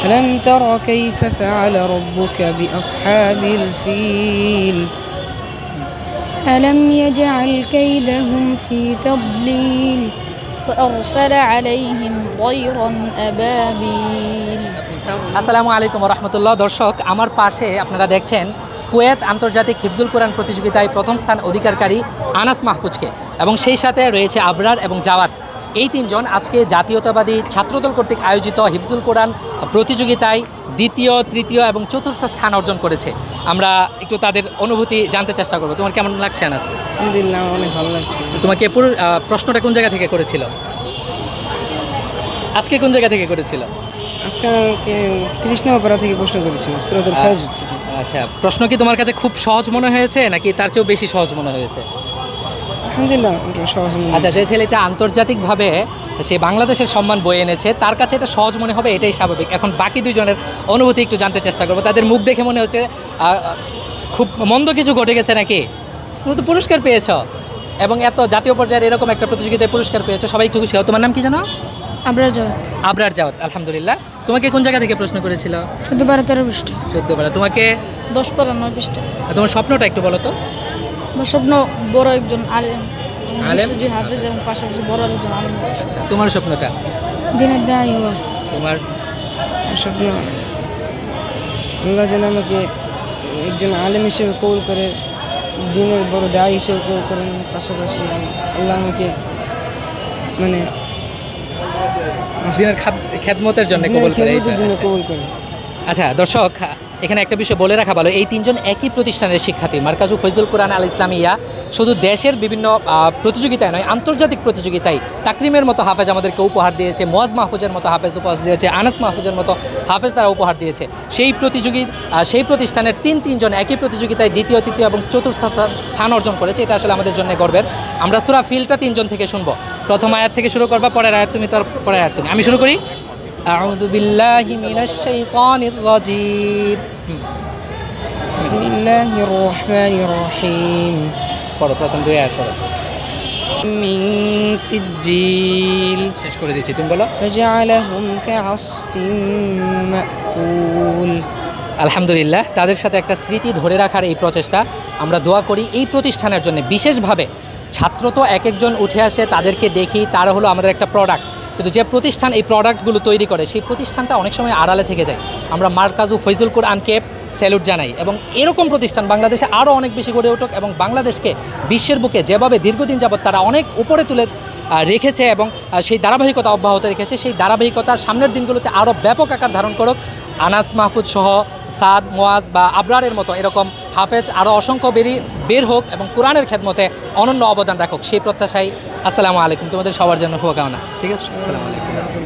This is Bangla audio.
ألم تر كيف فعل ربك بأصحاب الفيل ألم يجعل كيدهم في تضليل وأرسل عليهم طيرا أبابيل। আসসালামু আলাইকুম ওয়া রাহমাতুল্লাহ। দর্শক, আমার পাশে আপনারা দেখছেন কুয়েত আন্তর্জাতিক হিফজুল কোরআন প্রতিযোগিতায় প্রথম স্থান অধিকারকারী আনাস মাহফুজকে, এবং সেই সাথে রয়েছে আবরার এবং জাওয়াদ। এই তিনজন আজকে জাতীয়তাবাদী ছাত্রদল কর্তৃক আয়োজিত হিফজুল কোরআন প্রতিযোগিতায় দ্বিতীয়, তৃতীয় এবং চতুর্থ স্থান অর্জন করেছে। আমরা একটু তাদের অনুভূতি জানতে চেষ্টা করব। তোমার কেমন লাগছে আনাস? আলহামদুলিল্লাহ, অনেক ভালো লাগছে। তোমাকে পুরো প্রশ্নটা কোন জায়গা থেকে করেছিল? আজকে কোন জায়গা থেকে করেছিল? আজকে আমাকে কৃষ্ণপাড়া থেকে প্রশ্ন করেছিল, সূরাতুল ফাজর থেকে। আচ্ছা, প্রশ্ন কি তোমার কাছে খুব সহজ মনে হয়েছে নাকি তার চেয়েও বেশি সহজ মনে হয়েছে? আলহামদুলিল্লাহ, একটু সহজ মনে আচ্ছা, হয়েছে। যে ছেলেটা আন্তর্জাতিকভাবে সে বাংলাদেশের সম্মান বয়ে এনেছে, তার কাছে এটা সহজ মনে হবে, এটাই স্বাভাবিক। এখন বাকি দুইজনের অনুভূতি একটু জানতে চেষ্টা করবো। তাদের মুখ দেখে মনে হচ্ছে খুব মন্দ কিছু ঘটে গেছে নাকি? তুমি তো পুরস্কার পেয়েছ, এবং এত জাতীয় পর্যায়ের এরকম একটা প্রতিযোগিতায় পুরস্কার পেয়েছো, সবাই একটু খুশি হও। তোমার নাম কি জানো? আবরার জাওয়াদ। আবরার জাওয়াদ, আলহামদুলিল্লাহ। তোমাকে কোন জায়গা থেকে প্রশ্ন করেছিল? 14-12-13 পৃষ্ঠা। 14 তোমাকে 10-9 পৃষ্ঠা। তোমার স্বপ্নটা একটু বলো তো। আমার স্বপ্ন বড় একজন আলেম, আলেম? বিশ্বজি হাফেজ, এবং পাশাপাশি বড় একজন আলেম। আচ্ছা, তোমার স্বপ্নটা? দিনের দায়ী হওয়া। তোমার স্বপ্ন আল্লাহ যেন আমাকে একজন আলেম হিসেবে কবুল করে, দিনের বড় দায়ী হিসেবে কবুল করেন, পাশাপাশি আল্লাহ আমাকে মানে দিনের খেদমতের জন্য কবুল করে। খেদমতের জন্য কবুল করেন। আচ্ছা দর্শক, এখানে একটা বিষয় বলে রাখা ভালো, এই তিনজন একই প্রতিষ্ঠানের শিক্ষার্থী, মার্কাজু ফয়জুল কোরআন আল ইসলামিয়া। শুধু দেশের বিভিন্ন প্রতিযোগিতায় নয়, আন্তর্জাতিক প্রতিযোগিতায় তাকরিমের মতো হাফেজ আমাদেরকে উপহার দিয়েছে, মুয়াজ মাহফুজের মতো হাফেজ উপহার দিয়েছে, আনাস মাহফুজের মতো হাফেজ তারা উপহার দিয়েছে। সেই প্রতিষ্ঠানের তিনজন একই প্রতিযোগিতায় দ্বিতীয়, তৃতীয় এবং চতুর্থ স্থান অর্জন করেছে। এটা আসলে আমাদের জন্য গর্বের। আমরা সূরা ফিলটা তিনজন থেকে শুনবো। প্রথম আয়াত থেকে শুরু করবা, পরের আয়াত তুমি, তার পরের আয়াত তুমি। আমি শুরু করি। আউযু বিল্লাহি মিনাশ শাইতানির রাজীম। বিসমিল্লাহির রহমানির রহিম। পড়ো, প্রথম দুই আয়াত পড়ো। মিন সিজ্জিল। শেষ করে দিচ্ছি, তুমি বলো। ফাজআলাহুম কাআসফিন মাকুল। আলহামদুলিল্লাহ, তাদের সাথে একটা স্মৃতি ধরে রাখার এই প্রচেষ্টা। আমরা দোয়া করি এই প্রতিষ্ঠানের জন্য বিশেষভাবে। ছাত্র তো এক একজন উঠে আসে, তাদেরকে দেখি, তারা হলো আমাদের একটা প্রোডাক্ট, কিন্তু যে প্রতিষ্ঠান এই প্রোডাক্টগুলো তৈরি করে সেই প্রতিষ্ঠানটা অনেক সময় আড়ালে থেকে যায়। আমরা মার্কাজু ফয়জুল কোরআনকে স্যালুট জানাই, এবং এরকম প্রতিষ্ঠান বাংলাদেশে আরও অনেক বেশি গড়ে উঠুক, এবং বাংলাদেশকে বিশ্বের বুকে যেভাবে দীর্ঘদিন যাবৎ তারা অনেক উপরে তুলে রেখেছে এবং সেই ধারাবাহিকতা অব্যাহত রেখেছে, সেই ধারাবাহিকতার সামনের দিনগুলোতে আরও ব্যাপক আকার ধারণ করুক। আনাস মাহফুজ সহ সাদ, মুয়াজ বা আবরারের মতো এরকম হাফেজ আরও অসংখ্য বের হোক এবং কোরআনের খেদমতে অনন্য অবদান রাখুক, সেই প্রত্যাশায় আসসালামু আলাইকুম। তোমাদের সবার জন্য শুভকামনা। ঠিক আছে, আসসালামু আলাইকুম।